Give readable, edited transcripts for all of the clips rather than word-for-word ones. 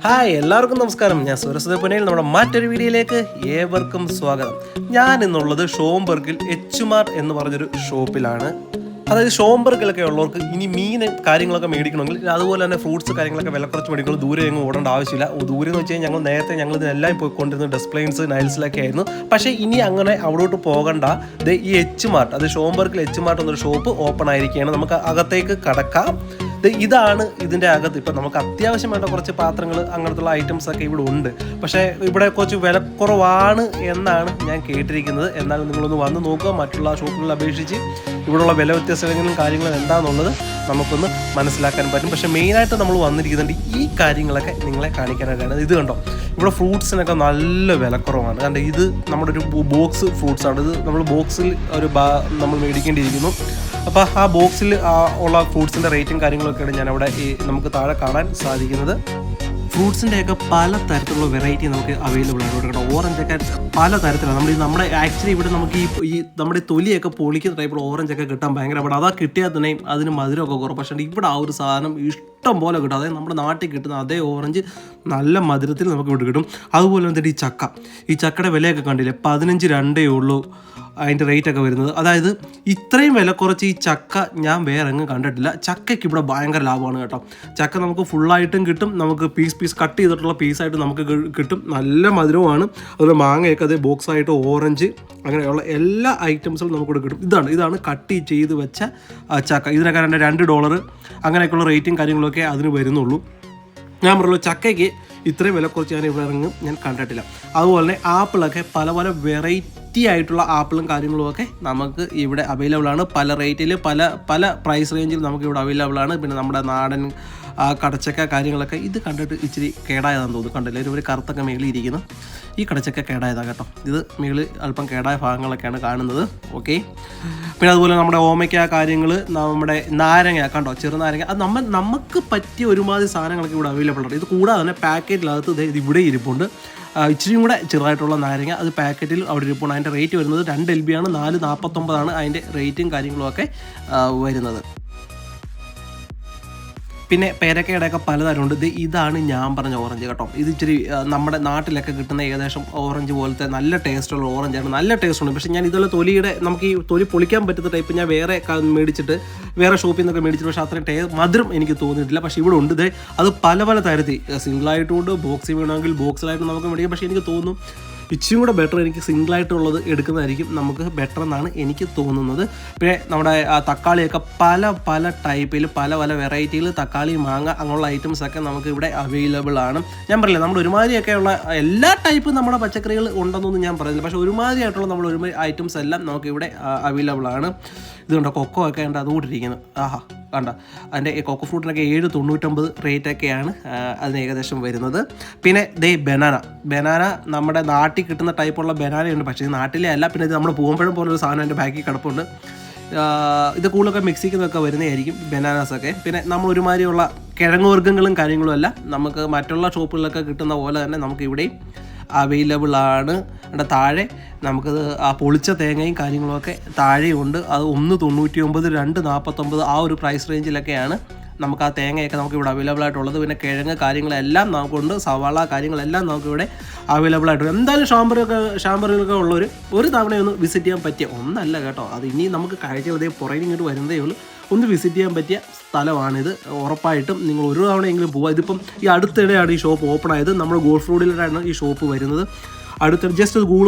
Hi എല്ലാവർക്കും നമസ്കാരം. ഞാൻ സുരസ് പുനയിൽ നമ്മുടെ മറ്റൊരു വീഡിയോയിലേക്ക് ഏവർക്കും സ്വാഗതം. ഞാൻ ഇന്നുള്ളത് ഷോംബർഗിൽ എച്ച് എന്ന് പറഞ്ഞൊരു ഷോപ്പിലാണ്. അതായത് ഷോംബർഗിലൊക്കെ ഉള്ളവർക്ക് ഇനി മീൻ കാര്യങ്ങളൊക്കെ മേടിക്കണമെങ്കിൽ അതുപോലെ തന്നെ ഫ്രൂട്ട്സ് കാര്യങ്ങളൊക്കെ വില കുറച്ച് മേടിക്കണം, ദൂരെ എങ്ങും ഓടേണ്ട ആവശ്യമില്ല. ദൂരെ എന്ന് വെച്ച് കഴിഞ്ഞാൽ ഞങ്ങൾ ഇതിനെല്ലാം പോയിക്കൊണ്ടിരുന്നത് ഡെസ്പ്ലെയിൻസ് നൈൽസിലൊക്കെ ആയിരുന്നു. പക്ഷേ ഇനി അങ്ങനെ അവിടോട്ട് പോകണ്ട. ഈ എച്ച് മാർട്ട്, അത് ഷോംബർഗിൽ എച്ച് മാർട്ട് എന്നൊരു ഷോപ്പ് ഓപ്പൺ ആയിരിക്കുകയാണ്. നമുക്ക് അകത്തേക്ക് കടക്കാം. ഇതാണ് ഇതിൻ്റെ അകത്ത്. ഇപ്പം നമുക്ക് അത്യാവശ്യം വേണ്ട കുറച്ച് പാത്രങ്ങൾ അങ്ങനത്തുള്ള ഐറ്റംസ് ഒക്കെ ഇവിടെ ഉണ്ട്. പക്ഷേ ഇവിടെ കുറച്ച് വിലക്കുറവാണ് എന്നാണ് ഞാൻ കേട്ടിരിക്കുന്നത്. എന്നാലും നിങ്ങളൊന്ന് വന്ന് നോക്കുക. മറ്റുള്ള ഷോപ്പുകളിൽ അപേക്ഷിച്ച് ഇവിടെയുള്ള വില വ്യത്യാസങ്ങളും കാര്യങ്ങളും എന്താണെന്നുള്ളത് നമുക്കൊന്ന് മനസ്സിലാക്കാൻ പറ്റും. പക്ഷേ മെയിനായിട്ട് നമ്മൾ വന്നിരിക്കുന്നുണ്ട് ഈ കാര്യങ്ങളൊക്കെ നിങ്ങളെ കാണിക്കാനായിട്ടാണ്. ഇത് കണ്ടോ, ഇവിടെ ഫ്രൂട്ട്സിനൊക്കെ നല്ല വിലക്കുറവാണ്. കാരണം ഇത് നമ്മുടെ ഒരു ബോക്സ് ഫ്രൂട്ട്സാണ്. ഇത് നമ്മൾ ബോക്സിൽ നമ്മൾ മേടിക്കേണ്ടിയിരിക്കുന്നു. അപ്പോൾ ആ ബോക്സിൽ ഉള്ള ഫ്രൂട്ട്സിൻ്റെ റേറ്റും കാര്യങ്ങളൊക്കെയാണ് ഞാൻ അവിടെ നമുക്ക് താഴെ കാണാൻ സാധിക്കുന്നത്. ഫ്രൂട്ട്സിൻ്റെയൊക്കെ പല തരത്തിലുള്ള വെറൈറ്റി നമുക്ക് അവൈലബിൾ ആണ് ഇവിടെ. ഓറഞ്ചൊക്കെ പല തരത്തിലാണ്. നമ്മുടെ ആക്ച്വലി ഇവിടെ നമുക്ക് ഈ നമ്മുടെ തൊലിയൊക്കെ പൊളിക്കുന്ന ടൈപ്പുള്ള ഓറഞ്ചൊക്കെ കിട്ടാൻ ഭയങ്കര അവിടെ. അതാ കിട്ടിയാൽ തന്നെ അതിന് മധുരമൊക്കെ കുറവ്. പക്ഷേ ഇവിടെ ആ ഒരു സാധനം ഇഷ്ടം പോലെ കിട്ടും. അതായത് നമ്മുടെ നാട്ടിൽ കിട്ടുന്ന അതേ ഓറഞ്ച് നല്ല മധുരത്തിൽ നമുക്ക് ഇവിടെ കിട്ടും. അതുപോലെ വന്നിട്ട് ഈ ചക്കയുടെ വിലയൊക്കെ കണ്ടില്ലേ, 15.2 ഉള്ളൂ അതിൻ്റെ റേറ്റൊക്കെ വരുന്നത്. അതായത് ഇത്രയും വില കുറച്ച് ഈ ചക്ക ഞാൻ വേറെ എങ്ങും കണ്ടിട്ടില്ല. ചക്കയ്ക്ക് ഇവിടെ ഭയങ്കര ലാഭമാണ് കേട്ടോ. ചക്ക നമുക്ക് ഫുള്ളായിട്ടും കിട്ടും, നമുക്ക് പീസ് കട്ട് ചെയ്തിട്ടുള്ള പീസായിട്ട് നമുക്ക് കിട്ടും. നല്ല മധുരവുമാണ്. അതുപോലെ മാങ്ങയൊക്കെ അതേ ബോക്സായിട്ട് ഓറഞ്ച് അങ്ങനെയുള്ള എല്ലാ ഐറ്റംസും നമുക്കിവിടെ കിട്ടും. ഇതാണ് കട്ട് ചെയ്ത് വെച്ച ചക്ക. ഇതിനൊക്കെ $2 അങ്ങനെയൊക്കെയുള്ള റേറ്റും കാര്യങ്ങളൊക്കെ അതിന് വരുന്നുള്ളൂ. ഞാൻ പറയുള്ളൂ, ചക്കയ്ക്ക് ഇത്രയും വില കുറച്ച് ഞാൻ ഇവിടെ ഇറങ്ങും ഞാൻ കണ്ടിട്ടില്ല. അതുപോലെ തന്നെ ആപ്പിളൊക്കെ പല വെറൈറ്റി ആയിട്ടുള്ള ആപ്പിളും കാര്യങ്ങളും ഒക്കെ നമുക്ക് ഇവിടെ അവൈലബിൾ ആണ്. പല റേറ്റിൽ പല പ്രൈസ് റേഞ്ചിൽ നമുക്ക് ഇവിടെ അവൈലബിൾ ആണ്. പിന്നെ നമ്മുടെ നാടൻ കടച്ചക്ക കാര്യങ്ങളൊക്കെ ഇത് കണ്ടിട്ട് ഇച്ചിരി കേടായതാണെന്ന് തോന്നുന്നു. കണ്ടില്ലേ, ഒരു കറുത്തൊക്കെ മേളിൽ ഇരിക്കുന്നു. ഈ കടച്ചക്ക കേടായതാണ് കേട്ടോ. ഇത് മേളിൽ അല്പം കേടായ ഭാഗങ്ങളൊക്കെയാണ് കാണുന്നത്. ഓക്കെ. പിന്നെ അതുപോലെ നമ്മുടെ ഓമയ്ക്ക കാര്യങ്ങൾ, നമ്മുടെ നാരങ്ങ കണ്ടോ, ചെറുനാരങ്ങ, അത് നമുക്ക് പറ്റിയ ഒരുമാതിരി സാധനങ്ങളൊക്കെ ഇവിടെ അവൈലബിൾ ആണ്. ഇത് കൂടാതെ തന്നെ പാക്കറ്റിനകത്ത് ഇത് ഇവിടെ ഇരിപ്പുണ്ട്. ഇച്ചിരിയും കൂടെ ചെറുതായിട്ടുള്ള നാരങ്ങ, അത് പാക്കറ്റിൽ അവിടെ ഇരിപ്പുണ്ട്. അതിൻ്റെ റേറ്റ് വരുന്നത് 2 LB ആണ്. 4.49 അതിൻ്റെ റേറ്റും കാര്യങ്ങളും ഒക്കെ വരുന്നത്. പിന്നെ പേരക്കയുടെയൊക്കെ പലതരമുണ്ട്. ഇതാണ് ഞാൻ പറഞ്ഞ ഓറഞ്ച് കേട്ടോ. ഇത് ഇച്ചിരി നമ്മുടെ നാട്ടിലൊക്കെ കിട്ടുന്ന ഏകദേശം ഓറഞ്ച് പോലത്തെ നല്ല ടേസ്റ്റുള്ള ഓറഞ്ചാണ്. നല്ല ടേസ്റ്റുണ്ട്. പക്ഷേ ഞാൻ ഇതുപോലെ നമുക്ക് ഈ തൊലി പൊളിക്കാൻ പറ്റുന്ന ടൈപ്പ് ഞാൻ വേറെ ഷോപ്പിൽ നിന്നൊക്കെ മേടിച്ചിട്ട്, പക്ഷേ അത്രയും മധുരം എനിക്ക് തോന്നിയിട്ടില്ല. പക്ഷേ ഇവിടെ ഉണ്ട്. അത് പല തരത്തിൽ സിംഗിളായിട്ടുമുണ്ട്, ബോക്സിൽ വേണമെങ്കിൽ ബോക്സിലായിട്ട് നമുക്ക് മേടിക്കാം. പക്ഷേ എനിക്ക് തോന്നുന്നു ഇച്ചിരി കൂടെ ബെറ്റർ എനിക്ക് സിംഗിളായിട്ടുള്ളത് എടുക്കുന്നതായിരിക്കും നമുക്ക് ബെറ്റർ എന്നാണ് എനിക്ക് തോന്നുന്നത്. പിന്നെ നമ്മുടെ തക്കാളിയൊക്കെ പല ടൈപ്പിൽ പല വെറൈറ്റിയിൽ തക്കാളി, മാങ്ങ അങ്ങനെയുള്ള ഐറ്റംസൊക്കെ നമുക്ക് ഇവിടെ അവൈലബിൾ ആണ്. ഞാൻ പറയില്ല, നമ്മൾ ഒരുമാതിരിയൊക്കെയുള്ള എല്ലാ ടൈപ്പും നമ്മുടെ പച്ചക്കറികൾ ഉണ്ടെന്നൊന്നും ഞാൻ പറയുന്നില്ല. പക്ഷേ ഒരുമാതിരിയായിട്ടുള്ള നമ്മൾ ഒരുമാതിരി ഐറ്റംസ് എല്ലാം നമുക്ക് ഇവിടെ അവൈലബിൾ ആണ്. ഇതുകൊണ്ട് കൊക്കോ ഒക്കെ ഉണ്ട് അതുകൊണ്ടിരിക്കുന്നത്. കണ്ട, അതിൻ്റെ കൊക്കോ ഫ്രൂട്ടിനൊക്കെ 7.99 റേറ്റൊക്കെയാണ് അതിന് ഏകദേശം വരുന്നത്. പിന്നെ ബനാന നമ്മുടെ നാട്ടിൽ കിട്ടുന്ന ടൈപ്പുള്ള ബനാനയുണ്ട്. പക്ഷേ നാട്ടിലെ അല്ല. പിന്നെ ഇത് നമ്മുടെ പൂവമ്പഴം പോലൊരു സാധനം എൻ്റെ ബാക്കിൽ കിടപ്പുണ്ട്. ഇത് കൂടുതലൊക്കെ മെക്സിക്കിൽ നിന്നൊക്കെ വരുന്നതായിരിക്കും ബനാനാസൊക്കെ. പിന്നെ നമ്മൾ ഒരുമാതിരിയുള്ള കിഴങ്ങുവർഗ്ഗങ്ങളും കാര്യങ്ങളും എല്ലാം നമുക്ക് മറ്റുള്ള ഷോപ്പുകളിലൊക്കെ കിട്ടുന്ന പോലെ തന്നെ നമുക്ക് ഇവിടെയും അവൈലബിൾ ആണ്. ഇവിടെ താഴെ നമുക്കത് ആ പൊളിച്ച തേങ്ങയും കാര്യങ്ങളുമൊക്കെ താഴെയുണ്ട്. അത് 1.99, 2.49 ആ ഒരു പ്രൈസ് റേഞ്ചിലൊക്കെയാണ് നമുക്ക് ആ തേങ്ങയൊക്കെ നമുക്ക് ഇവിടെ അവൈലബിൾ ആയിട്ടുള്ളത്. പിന്നെ കിഴങ്ങ് കാര്യങ്ങളെല്ലാം നമുക്കുണ്ട്, സവാള കാര്യങ്ങളെല്ലാം നമുക്കിവിടെ അവൈലബിൾ ആയിട്ടുണ്ട്. എന്തായാലും ഷാംബർഗിലൊക്കെ ഉള്ളവർ ഒരു തവണയൊന്ന് വിസിറ്റ് ചെയ്യാൻ പറ്റിയ ഒന്നല്ല കേട്ടോ. അത് ഇനി നമുക്ക് കാഴ്ച പുറകിൽ ഇങ്ങോട്ട് വരുന്നതേ ഉള്ളൂ. ഒന്ന് വിസിറ്റ് ചെയ്യാൻ പറ്റിയ സ്ഥലമാണിത്. ഉറപ്പായിട്ടും നിങ്ങൾ ഒരു തവണയെങ്കിലും പോവുക. ഇതിപ്പം ഈ അടുത്തിടെയാണ് ഈ ഷോപ്പ് ഓപ്പൺ ആയത്. നമ്മുടെ ഗോൾഫ് റോഡിലാണ് ഈ ഷോപ്പ് വരുന്നത്. ജസ്റ്റ് ഗൂഗിൾ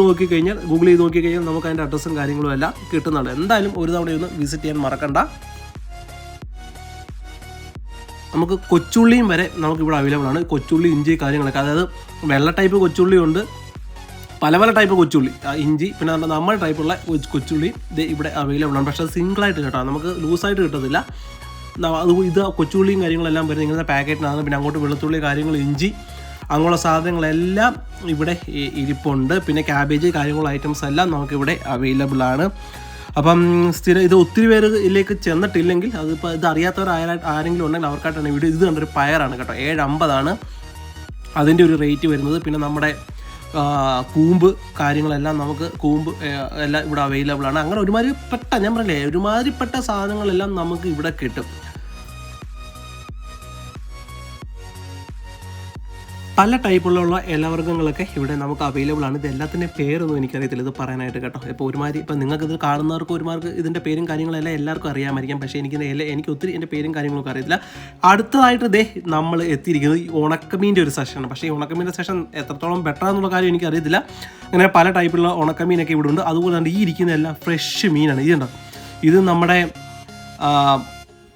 ചെയ്ത് നോക്കിക്കഴിഞ്ഞാൽ നമുക്ക് അതിൻ്റെ അഡ്രസ്സും കാര്യങ്ങളും എല്ലാം കിട്ടുന്നുണ്ട്. എന്തായാലും ഒരു തവണയൊന്ന് വിസിറ്റ് ചെയ്യാൻ മറക്കണ്ട. നമുക്ക് കൊച്ചുള്ളിയും വരെ നമുക്കിവിടെ അവൈലബിൾ ആണ്. കൊച്ചുള്ളി, ഇഞ്ചി കാര്യങ്ങളൊക്കെ, അതായത് വെള്ള ടൈപ്പ് കൊച്ചുള്ളി ഉണ്ട്, പല ടൈപ്പ് കൊച്ചുള്ളി, ഇഞ്ചി, പിന്നെ നമ്മുടെ ടൈപ്പുള്ള കൊച്ചുള്ളി ഇവിടെ അവൈലബിൾ ആണ്. പക്ഷേ അത് സിംഗിളായിട്ട് കേട്ടോ, നമുക്ക് ലൂസായിട്ട് കിട്ടത്തില്ല. ഇത് കൊച്ചുള്ളിയും കാര്യങ്ങളെല്ലാം വരുന്നത് ഇങ്ങനെ പാക്കറ്റിനാണ്. പിന്നെ അങ്ങോട്ട് വെളുത്തുള്ളി കാര്യങ്ങൾ, ഇഞ്ചി അങ്ങനെയുള്ള സാധനങ്ങളെല്ലാം ഇവിടെ ഇരിപ്പുണ്ട്. പിന്നെ ക്യാബേജ് കാര്യങ്ങളുള്ള ഐറ്റംസ് എല്ലാം നമുക്കിവിടെ അവൈലബിൾ ആണ്. അപ്പം ഇത് ഒത്തിരി പേരിലേക്ക് ചെന്നിട്ടില്ലെങ്കിൽ, അതിപ്പോൾ ഇത് അറിയാത്തവർ ആരെങ്കിലും ഉണ്ടെങ്കിൽ അവർക്കായിട്ടാണ് വീഡിയോ. ഇത് കണ്ടൊരു പയറാണ് കേട്ടോ, 7.50 അതിൻ്റെ ഒരു റേറ്റ് വരുന്നത്. പിന്നെ നമ്മുടെ കൂമ്പ് കാര്യങ്ങളെല്ലാം നമുക്ക് എല്ലാം ഇവിടെ അവൈലബിൾ ആണ്. അങ്ങനെ ഒരുമാതിരിപ്പെട്ട സാധനങ്ങളെല്ലാം നമുക്ക് ഇവിടെ കിട്ടും. പല ടൈപ്പുള്ള ഇലവർഗ്ഗങ്ങളൊക്കെ ഇവിടെ നമുക്ക് അവൈലബിൾ ആണ്. ഇത് എല്ലാത്തിൻ്റെ പേരൊന്നും എനിക്കറിയത്തില്ല ഇത് പറയാനായിട്ട് കേട്ടോ. ഇപ്പോൾ ഒരുമാതിരി ഇപ്പോൾ നിങ്ങൾക്ക് ഇത് കാണുന്നവർക്ക് ഒരുമാർക്ക് ഇതിൻ്റെ പേരും കാര്യങ്ങളെല്ലാം എല്ലാവർക്കും അറിയാമായിരിക്കാം. പക്ഷേ എനിക്ക് ഒത്തിരി എൻ്റെ പേരും കാര്യങ്ങളൊക്കെ അറിയത്തില്ല. അടുത്തതായിട്ട് നമ്മൾ എത്തിയിരിക്കുന്നത് ഈ ഉണക്കമീൻ്റെ ഒരു സെഷനാണ്. പക്ഷേ ഈ ഉണക്കമീൻ്റെ സെഷൻ എത്രത്തോളം ബെറ്റർ എന്നുള്ള കാര്യം എനിക്കറിയത്തില്ല. അങ്ങനെ പല ടൈപ്പിലുള്ള ഉണക്കമീനൊക്കെ ഇവിടെ ഉണ്ട്. അതുപോലെ തന്നെ ഈ ഇരിക്കുന്ന എല്ലാം ഫ്രഷ് മീനാണ്. ഇതുണ്ടോ, ഇത് നമ്മുടെ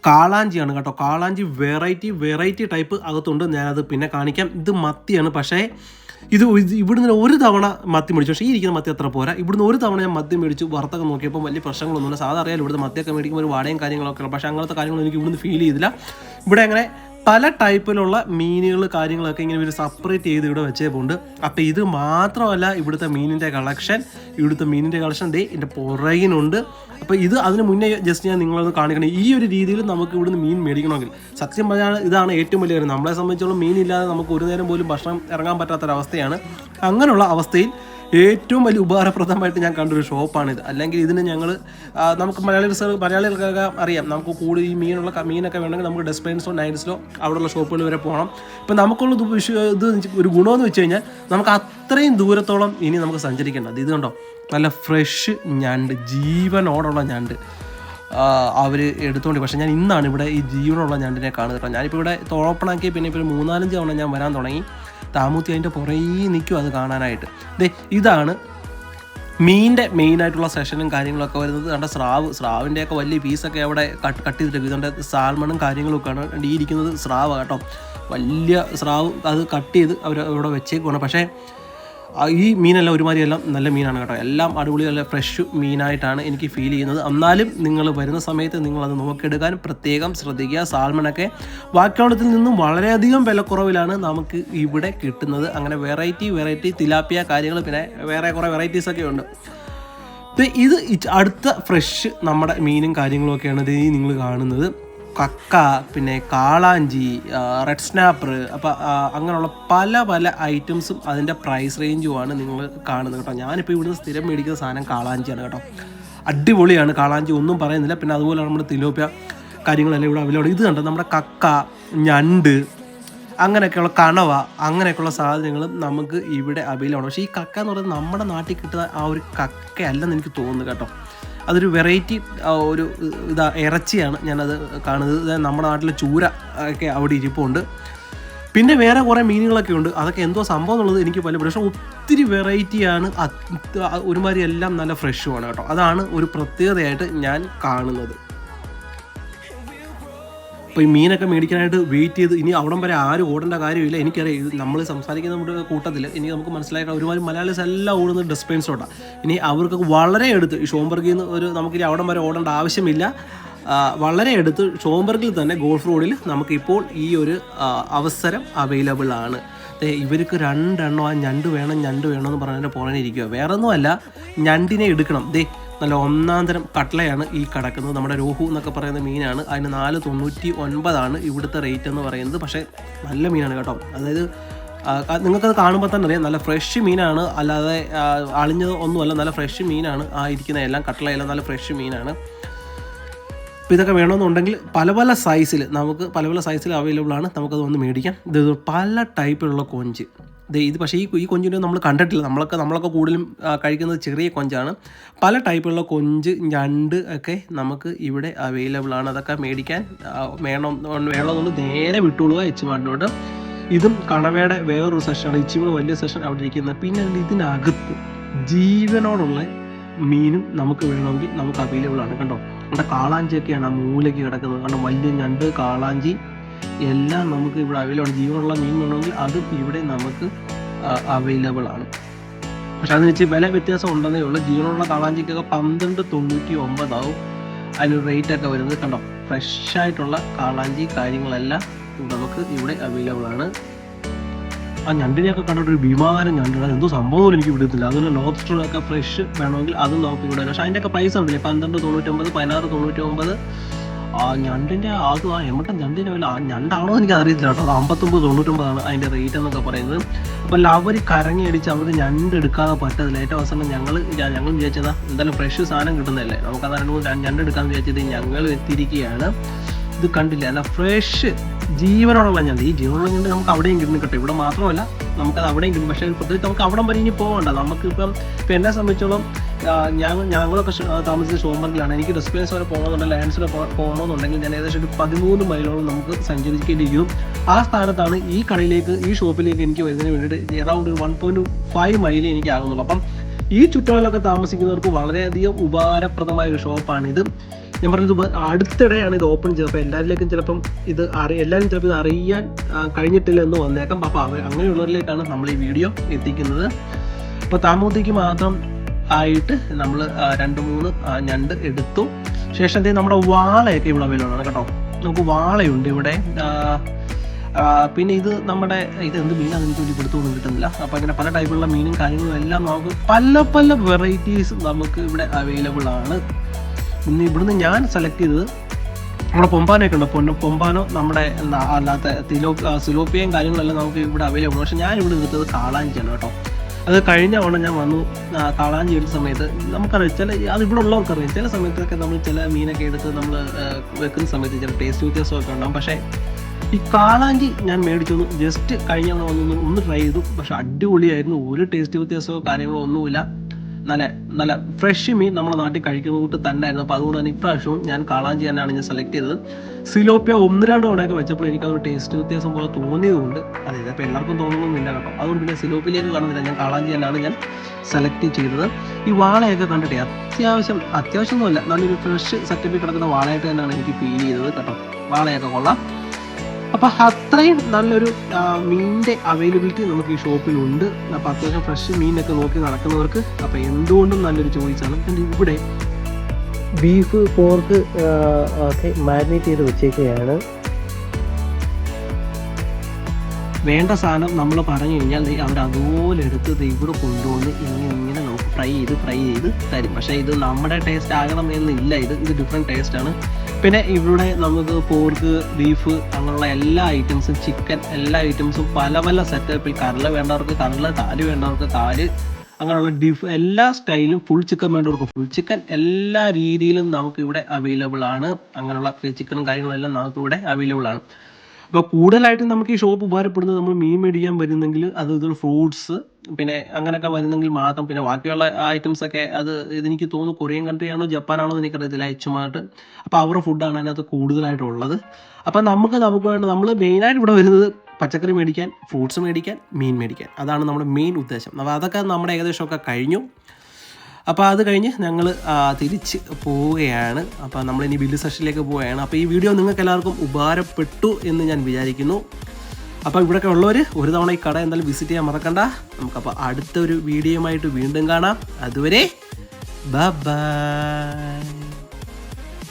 കാളാഞ്ചിയാണ് കേട്ടോ. കാളാഞ്ചി വെറൈറ്റി ടൈപ്പ് അകത്തുണ്ട്. ഞാനത് പിന്നെ കാണിക്കാം. ഇത് മത്തിയാണ്. പക്ഷേ ഇവിടുന്ന് ഒരു തവണ മത്തി മേടിച്ചു. പക്ഷേ ഈ ഇരിക്കുന്ന മത്തി അത്ര പോരാ. ഇവിടുന്ന് ഒരു തവണ ഞാൻ മത്തി മേടിച്ചു വറുത്തൊക്കെ നോക്കിയപ്പോൾ വലിയ പ്രശ്നങ്ങളൊന്നുമില്ല. സാധാരണ അറിയാലോ ഇവിടുത്തെ മത്തിയൊക്കെ മേടിക്കുമ്പോൾ ഒരു വാടയും കാര്യങ്ങളൊക്കെ ഉള്ളു. പക്ഷേ അങ്ങനത്തെ കാര്യങ്ങളൊന്നും എനിക്ക് ഇവിടുന്ന് ഫീൽ ചെയ്തില്ല. ഇവിടെ അങ്ങനെ പല ടൈപ്പിലുള്ള മീനുകൾ കാര്യങ്ങളൊക്കെ ഇങ്ങനെ ഇവർ സെപ്പറേറ്റ് ചെയ്ത് ഇവിടെ വെച്ചേപ്പുണ്ട്. അപ്പോൾ ഇത് മാത്രമല്ല ഇവിടുത്തെ മീനിൻ്റെ കളക്ഷൻ ഇതിൻ്റെ പുറകിനുണ്ട്. അപ്പോൾ ഇത് അതിന് മുന്നേ ജസ്റ്റ് ഞാൻ നിങ്ങളത് കാണിക്കണം. ഈ ഒരു രീതിയിൽ നമുക്ക് ഇവിടുന്ന് മീൻ മേടിക്കണമെങ്കിൽ സത്യം പറഞ്ഞാൽ ഇതാണ് ഏറ്റവും വലിയ കാര്യം. നമ്മളെ സംബന്ധിച്ചോളം മീനില്ലാതെ നമുക്ക് ഒരു നേരം പോലും ഭക്ഷണം ഇറങ്ങാൻ പറ്റാത്തൊരവസ്ഥയാണ്. അങ്ങനെയുള്ള അവസ്ഥയിൽ ഏറ്റവും വലിയ ഉപകാരപ്രദമായിട്ട് ഞാൻ കണ്ടൊരു ഷോപ്പാണിത്. അല്ലെങ്കിൽ ഇതിന് നമുക്ക് മലയാളികൾക്കൊക്കെ അറിയാം, നമുക്ക് കൂടുതൽ ഈ മീനൊക്കെ വേണമെങ്കിൽ നമുക്ക് ഡെസ്പൈൻസോ നൈറ്റ്സിലോ അവിടെയുള്ള ഷോപ്പുകൾ വരെ പോകണം. ഇപ്പം നമുക്കുള്ള ഇത് ഒരു ഗുണമെന്ന് വെച്ച് കഴിഞ്ഞാൽ നമുക്ക് അത്രയും ദൂരത്തോളം ഇനി നമുക്ക് സഞ്ചരിക്കേണ്ടത്. ഇത് കണ്ടോ, നല്ല ഫ്രഷ് ഞണ്ട്, ജീവനോടുള്ള ഞണ്ട് അവർ എടുത്തുകൊണ്ട്. പക്ഷേ ഞാൻ ഇന്നാണ് ഇവിടെ ഈ ജീവനുള്ള ഞണ്ടിനെ കാണുന്നത് കേട്ടോ. ഞാനിപ്പോൾ ഇവിടെ ഓപ്പണാക്കി പിന്നെ ഇപ്പോൾ 3-4 തവണ ഞാൻ വരാൻ തുടങ്ങി. താമൂത്തി അതിൻ്റെ പുറകെ നിൽക്കും അത് കാണാനായിട്ട്. ഇതാണ് മീനിൻ്റെ മെയിനായിട്ടുള്ള സെഷനും കാര്യങ്ങളൊക്കെ വരുന്നത്. കണ്ട സ്രാവിൻ്റെയൊക്കെ വലിയ പീസൊക്കെ അവിടെ കട്ട് ചെയ്തിട്ട് ഇതുകൊണ്ട് സാൽമണും കാര്യങ്ങളൊക്കെയാണ്. ഈ ഇരിക്കുന്നത് സ്രാവ് കേട്ടോ, വലിയ സ്രാവ്. അത് കട്ട് ചെയ്ത് അവർ ഇവിടെ വെച്ചേക്കുവാണ്. പക്ഷേ ഈ മീനെല്ലാം ഒരുമാതിരി എല്ലാം നല്ല മീനാണ് കേട്ടോ. എല്ലാം അടിപൊളി നല്ല ഫ്രഷ് മീനായിട്ടാണ് എനിക്ക് ഫീൽ ചെയ്യുന്നത്. എന്നാലും നിങ്ങൾ വരുന്ന സമയത്ത് നിങ്ങളത് നോക്കിയെടുക്കാൻ പ്രത്യേകം ശ്രദ്ധിക്കുക. സാൽമണൊക്കെ ബാക്കിയുള്ളതിൽ നിന്നും വളരെയധികം വിലക്കുറവിലാണ് നമുക്ക് ഇവിടെ കിട്ടുന്നത്. അങ്ങനെ വെറൈറ്റി തിലാപ്പിയ കാര്യങ്ങൾ പിന്നെ വേറെ കുറേ വെറൈറ്റീസൊക്കെ ഉണ്ട്. ഇത് അടുത്ത ഫ്രഷ് നമ്മുടെ മീനും കാര്യങ്ങളൊക്കെയാണ് ഇത് നിങ്ങൾ കാണുന്നത്. കക്ക, പിന്നെ കാളാഞ്ചി, റെഡ് സ്നാപ്പർ, അപ്പോൾ അങ്ങനെയുള്ള പല ഐറ്റംസും അതിൻ്റെ പ്രൈസ് റേഞ്ചുമാണ് നിങ്ങൾ കാണുന്നത് കേട്ടോ. ഞാനിപ്പോൾ ഇവിടുന്ന് സ്ഥിരം മേടിക്കുന്ന സാധനം കാളാഞ്ചിയാണ് കേട്ടോ. അടിപൊളിയാണ് കാളാഞ്ചി, ഒന്നും പറയുന്നില്ല. പിന്നെ അതുപോലെ നമ്മുടെ തിലോപ്പിയ കാര്യങ്ങളെല്ലാം ഇവിടെ അവൈലബിൾ. ഇത് കണ്ടോ, നമ്മുടെ കക്ക, ഞണ്ട്, അങ്ങനെയൊക്കെയുള്ള കണവ, അങ്ങനെയൊക്കെയുള്ള സാധനങ്ങളും നമുക്ക് ഇവിടെ അവൈലബിൾ ആണ്. പക്ഷേ ഈ കക്ക എന്ന് പറയുന്നത് നമ്മുടെ നാട്ടിൽ കിട്ടുന്ന ആ ഒരു കക്കയല്ലെന്ന് എനിക്ക് തോന്നുന്നു കേട്ടോ. അതൊരു വെറൈറ്റി ഒരു ഇറച്ചിയാണ് ഞാനത് കാണുന്നത്. നമ്മുടെ നാട്ടിലെ ചൂര ഒക്കെ അവിടെ ഇരിപ്പുണ്ട്. പിന്നെ വേറെ കുറേ മീനുകളൊക്കെ ഉണ്ട്. അതൊക്കെ എന്തോ സംഭവം എന്നുള്ളത് എനിക്ക് പല, പക്ഷേ ഒത്തിരി വെറൈറ്റിയാണ്. ഒരുമാതിരി എല്ലാം നല്ല ഫ്രഷുമാണ് കേട്ടോ. അതാണ് ഒരു പ്രത്യേകതയായിട്ട് ഞാൻ കാണുന്നത്. അപ്പോൾ ഈ മീനൊക്കെ മേടിക്കാനായിട്ട് വെയിറ്റ് ചെയ്ത് ഇനി അവിടം വരെ ആരും ഓടേണ്ട കാര്യമില്ല. എനിക്കറിയാം, ഇത് നമ്മൾ സംസാരിക്കുന്ന നമ്മുടെ കൂട്ടത്തിൽ ഇനി നമുക്ക് മനസ്സിലാക്കാൻ ഒരുമാതിരി മലയാളീസ് എല്ലാം ഓടുന്നത് ഡെസ്പെൻസോട്ടാണ്. ഇനി അവർക്കൊക്കെ വളരെ അടുത്ത് ഈ ഷോംബർഗിൽ നിന്ന് നമുക്കിനി അവിടം വരെ ഓടേണ്ട ആവശ്യമില്ല. വളരെ അടുത്ത് ഷോംബർഗിൽ തന്നെ ഗോൾഫ് റോഡിൽ നമുക്കിപ്പോൾ ഈ ഒരു അവസരം അവൈലബിൾ ആണ്. ഇവർക്ക് 2 എണ്ണം ആ ഞണ്ട് വേണമെന്ന് പറഞ്ഞതിൻ്റെ പുറമെ ഇരിക്കുക. വേറെ ഒന്നുമല്ല, ഞണ്ടിനെ എടുക്കണം. നല്ല ഒന്നാം തരം കട്ട്ലയാണ് ഈ കിടക്കുന്നത്. നമ്മുടെ രോഹു എന്നൊക്കെ പറയുന്ന മീനാണ്. അതിന് 499 ഇവിടുത്തെ റേറ്റ് എന്ന് പറയുന്നത്. പക്ഷേ നല്ല മീനാണ് കേട്ടോ. അതായത് നിങ്ങൾക്കത് കാണുമ്പോൾ തന്നെ അറിയാം, നല്ല ഫ്രഷ് മീനാണ്, അല്ലാതെ അളിഞ്ഞത് ഒന്നുമല്ല. നല്ല ഫ്രഷ് മീനാണ് ആ ഇരിക്കുന്ന എല്ലാം. കട്ട്ലയെല്ലാം നല്ല ഫ്രഷ് മീനാണ്. അപ്പോൾ ഇതൊക്കെ വേണമെന്നുണ്ടെങ്കിൽ പല സൈസിൽ അവൈലബിൾ ആണ്. നമുക്കത് വന്ന് മേടിക്കാം. ഇത് പല ടൈപ്പിലുള്ള കൊഞ്ച്. ഇത് പക്ഷേ ഈ കൊഞ്ചിനെ നമ്മൾ കണ്ടിട്ടില്ല. നമ്മളൊക്കെ കൂടുതലും കഴിക്കുന്നത് ചെറിയ കൊഞ്ചാണ്. പല ടൈപ്പുള്ള കൊഞ്ച്, ഞണ്ട് ഒക്കെ നമുക്ക് ഇവിടെ അവൈലബിൾ ആണ്. അതൊക്കെ മേടിക്കാൻ വേണമെന്നുണ്ട് നേരെ വിട്ടുകൊള്ളുക എച്ചുമാട്ടിലോട്ട്. ഇതും കണവയുടെ വേറൊരു സെഷനാണ്. ഇച്ചിരി വലിയ സെഷൻ അവിടെ ഇരിക്കുന്നത്. പിന്നെ ഇതിനകത്ത് ജീവനോടുള്ള മീനും നമുക്ക് വേണമെങ്കിൽ നമുക്ക് അവൈലബിൾ ആണ്. കണ്ടോ, നമ്മുടെ കാളാഞ്ചിയൊക്കെയാണ് ആ മൂലയ്ക്ക് കിടക്കുന്നത്. കാരണം വലിയ ഞണ്ട്, കാളാഞ്ചി എല്ലാം നമുക്ക് ഇവിടെ അവൈലബിൾ ആണ്. ജീവനുള്ള മീൻ വേണമെങ്കിൽ അതും ഇവിടെ നമുക്ക് അവൈലബിൾ ആണ്. പക്ഷെ അതിന് വെച്ച് വില വ്യത്യാസം ഉണ്ടെന്നേ ഉള്ളൂ. ജീവനുള്ള കാളാഞ്ചിക്കൊക്കെ 12.99 ആവും അതിന് റേറ്റൊക്കെ വരുന്നത്. കണ്ടോ, ഫ്രഷായിട്ടുള്ള കാളാഞ്ചി കാര്യങ്ങളെല്ലാം നമുക്ക് ഇവിടെ അവൈലബിൾ ആണ്. ആ ഞണ്ടിനെയൊക്കെ കണ്ടിട്ട് ഒരു വിമാനം ഞണ്ടാണ്, എന്തോ സംഭവം പോലും എനിക്ക് വിടത്തില്ല. അതുപോലെ ലോബ്സ്റ്ററൊക്കെ ഫ്രഷ് വേണമെങ്കിൽ അതും നമുക്ക് ഇവിടെ വരും. പക്ഷേ അതിൻ്റെയൊക്കെ പ്രൈസ് ഉണ്ടല്ലേ, 12.99, 16.99. ആ ഞണ്ടിൻ്റെ എമ്മട്ടൻ ഞണ്ടിൻ്റെ വില ഞണ്ടാണോ എനിക്ക് അറിയത്തില്ല കേട്ടോ. 59.99 അതിൻ്റെ റേറ്റ് എന്നൊക്കെ പറയുന്നത്. അപ്പോൾ അവർ കറങ്ങി അടിച്ച് അവർ ഞണ്ട് എടുക്കാതെ പറ്റത്തില്ല. ഏറ്റവും അവസാനം ഞങ്ങൾ വിചാരിച്ചതാ എന്തായാലും ഫ്രഷ് സാധനം കിട്ടുന്നതല്ലേ, നമുക്കത് 2-3 ഞണ്ട് എടുക്കാമെന്ന് വിചാരിച്ചത് ഞങ്ങൾ എത്തിയിരിക്കുകയാണ്. ഇത് കണ്ടില്ല, അല്ല ഫ്രഷ് ജീവനോടുള്ള ഞണ്ട്. ഈ ജീവനുള്ള ഞണ്ട് നമുക്ക് അവിടെയും കിട്ടുന്നു കേട്ടോ. ഇവിടെ മാത്രമല്ല നമുക്കത് അവിടെയും കിട്ടും. പക്ഷേ പ്രത്യേകിച്ച് നമുക്ക് അവിടം വരെ ഇനി പോകണ്ട. നമുക്കിപ്പം ഇപ്പം എന്നെ സംബന്ധിച്ചോളം ഞങ്ങളൊക്കെ താമസിച്ച ഷോംബർഗിലാണ്. എനിക്ക് ഡെസ്പിനേഴ്സ് വരെ പോകണമെന്നുണ്ടെങ്കിൽ ലാൻഡ്സിൽ പോകണമെന്നുണ്ടെങ്കിൽ ഞാൻ ഏകദേശം ഒരു 13 മൈലോളം നമുക്ക് സഞ്ചരിക്കേണ്ടി വരും. ആ സ്ഥാനത്താണ് ഈ കടയിലേക്ക്, ഈ ഷോപ്പിലേക്ക് എനിക്ക് വരുന്നതിന് വേണ്ടിയിട്ട് അറൗണ്ട് 1.5 മൈൽ എനിക്ക് ആകുന്നുള്ളൂ. അപ്പം ഈ ചുറ്റുപാടിലൊക്കെ താമസിക്കുന്നവർക്ക് വളരെയധികം ഉപകാരപ്രദമായ ഒരു ഷോപ്പാണിത്. ഞാൻ പറഞ്ഞത് അടുത്തിടെയാണ് ഇത് ഓപ്പൺ ചെയ്തത്. അപ്പോൾ എല്ലാവരിലേക്കും ചിലപ്പം എല്ലാവരും ചിലപ്പോൾ ഇത് അറിയാൻ കഴിഞ്ഞിട്ടില്ല എന്ന് വന്നേക്കാം. അപ്പോൾ അങ്ങനെയുള്ളവരിലേക്കാണ് നമ്മൾ ഈ വീഡിയോ എത്തിക്കുന്നത്. അപ്പോൾ താമോത്തേക്ക് മാത്രം ആയിട്ട് നമ്മൾ 2-3 ഞണ്ട് എടുത്തു. ശേഷം നമ്മുടെ വാളയൊക്കെ ഇവിടെ അവൈലബിൾ ആണ് കേട്ടോ. നമുക്ക് വാളയുണ്ട് ഇവിടെ. പിന്നെ ഇത് നമ്മുടെ എന്ത് മീനാണെന്ന് എനിക്ക് വലിയ പിടുത്തമൊന്നും കിട്ടുന്നില്ല. അപ്പോൾ അങ്ങനെ പല ടൈപ്പുള്ള മീനും കാര്യങ്ങളും എല്ലാം നമുക്ക് പല വെറൈറ്റീസ് നമുക്ക് ഇവിടെ അവൈലബിൾ ആണ്. പിന്നെ ഇവിടുന്ന് ഞാൻ സെലക്ട് ചെയ്തത് നമ്മുടെ പൊമ്പാനൊക്കെ ഉണ്ട്. പൊമ്പാനോ നമ്മുടെ അല്ലാത്ത സിലോപ്പിയയും കാര്യങ്ങളെല്ലാം നമുക്ക് ഇവിടെ അവൈലബിൾ ആണ്. പക്ഷെ ഞാൻ ഇവിടെ എടുത്തത് കാളാഞ്ചിയാണ് കേട്ടോ. അത് കഴിഞ്ഞ തവണ ഞാൻ വന്നു കാളാഞ്ചി എടുത്ത സമയത്ത് നമുക്കറിയാം, അത് ഇവിടെ ഉള്ളവർക്കറിയാം, ചില സമയത്തൊക്കെ നമ്മൾ ചില മീനൊക്കെ എടുത്ത് നമ്മൾ വെക്കുന്ന സമയത്ത് ചില ടേസ്റ്റ് വ്യത്യാസമൊക്കെ ഉണ്ടാകും. പക്ഷേ ഈ കാളാഞ്ചി ഞാൻ മേടിച്ചു ജസ്റ്റ് കഴിഞ്ഞ തവണ ഒന്ന് ട്രൈ ചെയ്തു. പക്ഷെ അടിപൊളിയായിരുന്നു. ഒരു ടേസ്റ്റ് വ്യത്യാസമോ കാര്യങ്ങളോ ഒന്നുമില്ല. നല്ല ഫ്രഷ് മീൻ നമ്മുടെ നാട്ടിൽ കഴിക്കുന്ന കൂട്ട് തന്നെ ആയിരുന്നു. അപ്പോൾ അതുകൊണ്ട് തന്നെ ഇപ്രാവശ്യവും ഞാൻ കാളാഞ്ചി തന്നെയാണ് ഞാൻ സെലക്ട് ചെയ്തത്. സിലോപ്പിയ 1-2 തവണയൊക്കെ വെച്ചപ്പോൾ എനിക്കതൊരു ടേസ്റ്റ് വ്യത്യാസം പോലെ തോന്നിയതുകൊണ്ട് അതായത് അപ്പോൾ എല്ലാവർക്കും തോന്നുന്നൊന്നുമില്ല കേട്ടോ. അതുകൊണ്ട് പിന്നെ സിലോപ്പിലേക്ക് കാണുന്നില്ല, ഞാൻ കാളാഞ്ചി തന്നെയാണ് ഞാൻ സെലക്ട് ചെയ്തത്. ഈ വാളയൊക്കെ കണ്ടിട്ടേ അത്യാവശ്യമൊന്നുമല്ല, നല്ലൊരു ഫ്രഷ് സെറ്റപ്പിൽ കിടക്കുന്ന വാളയായിട്ട് തന്നെയാണ് എനിക്ക് ഫീൽ ചെയ്തത് കേട്ടോ. വാളയൊക്കെ കൊള്ളാം. അപ്പം അത്രയും നല്ലൊരു മീനിൻ്റെ അവൈലബിലിറ്റി നമുക്ക് ഈ ഷോപ്പിലുണ്ട്. അപ്പം അത്യാവശ്യം ഫ്രഷ് മീനൊക്കെ നോക്കി നടക്കുന്നവർക്ക് അപ്പം എന്തുകൊണ്ടും നല്ലൊരു ചോയ്സാണ്. പിന്നെ ഇവിടെ ബീഫ്, പോർക്ക് ഒക്കെ മാരിനേറ്റ് ചെയ്ത് വെച്ചേക്കുകയാണ്. വേണ്ട സാധനം നമ്മൾ പറഞ്ഞു കഴിഞ്ഞാൽ അവർ അതുപോലെ എടുത്ത് ഇവിടെ കൊണ്ടുവന്ന് ഇങ്ങനെ നമുക്ക് ഫ്രൈ ചെയ്ത് തരും. പക്ഷേ ഇത് നമ്മുടെ ടേസ്റ്റ് ആകണം എന്നില്ല, ഇത് ഡിഫറെൻറ്റ് ടേസ്റ്റാണ്. പിന്നെ ഇവിടെ നമുക്ക് പോർക്ക്, ബീഫ് അങ്ങനെയുള്ള എല്ലാ ഐറ്റംസും, ചിക്കൻ എല്ലാ ഐറ്റംസും പല സെറ്റപ്പിൽ, കരള വേണ്ടവർക്ക് കരള, താല് വേണ്ടവർക്ക് താല്, അങ്ങനെയുള്ള എല്ലാ സ്റ്റൈലും, ഫുൾ ചിക്കൻ വേണ്ടവർക്ക് ഫുൾ ചിക്കൻ, എല്ലാ രീതിയിലും നമുക്ക് ഇവിടെ അവൈലബിൾ ആണ്. അങ്ങനെയുള്ള ചിക്കനും കാര്യങ്ങളെല്ലാം നമുക്ക് ഇവിടെ അവൈലബിൾ ആണ്. അപ്പോൾ കൂടുതലായിട്ടും നമുക്ക് ഈ ഷോപ്പ് ഉപകാരപ്പെടുന്നത് നമ്മൾ മീൻ മേടിക്കാൻ വരുന്നെങ്കിൽ അത് ഫ്രൂട്ട്സ് പിന്നെ അങ്ങനെയൊക്കെ വരുന്നെങ്കിൽ മാത്രം. പിന്നെ ബാക്കിയുള്ള ഐറ്റംസൊക്കെ ഇതെനിക്ക് തോന്നുന്നു കൊറിയൻ കൺട്രിയാണോ ജപ്പാനാണോ എന്ന് എനിക്കറിയത്തില്ല, എച്ചുമായിട്ട്. അപ്പോൾ അവരുടെ ഫുഡാണ് അതിനകത്ത് കൂടുതലായിട്ടുള്ളത്. അപ്പം നമുക്ക് വേണ്ട, നമ്മൾ മെയിനായിട്ട് ഇവിടെ വരുന്നത് പച്ചക്കറി മേടിക്കാൻ, ഫ്രൂട്ട്സ് മേടിക്കാൻ, മീൻ മേടിക്കാൻ. അതാണ് നമ്മുടെ മെയിൻ ഉദ്ദേശം. അപ്പോൾ അതൊക്കെ നമ്മുടെ ഏകദേശമൊക്കെ കഴിഞ്ഞു. അപ്പോൾ അത് കഴിഞ്ഞ് ഞങ്ങൾ തിരിച്ച് പോവുകയാണ്. അപ്പോൾ നമ്മളിനി ബില്ല് സെഷനിലേക്ക് പോവുകയാണ്. അപ്പോൾ ഈ വീഡിയോ നിങ്ങൾക്ക് എല്ലാവർക്കും ഉപകാരപ്പെട്ടു എന്ന് ഞാൻ വിചാരിക്കുന്നു. അപ്പോൾ ഇവിടെയൊക്കെ ഉള്ളവർ ഒരു തവണ ഈ കട എന്തായാലും വിസിറ്റ് ചെയ്യാൻ മറക്കണ്ട. നമുക്കപ്പോൾ അടുത്തൊരു വീഡിയോയുമായിട്ട് വീണ്ടും കാണാം. അതുവരെ ബൈ.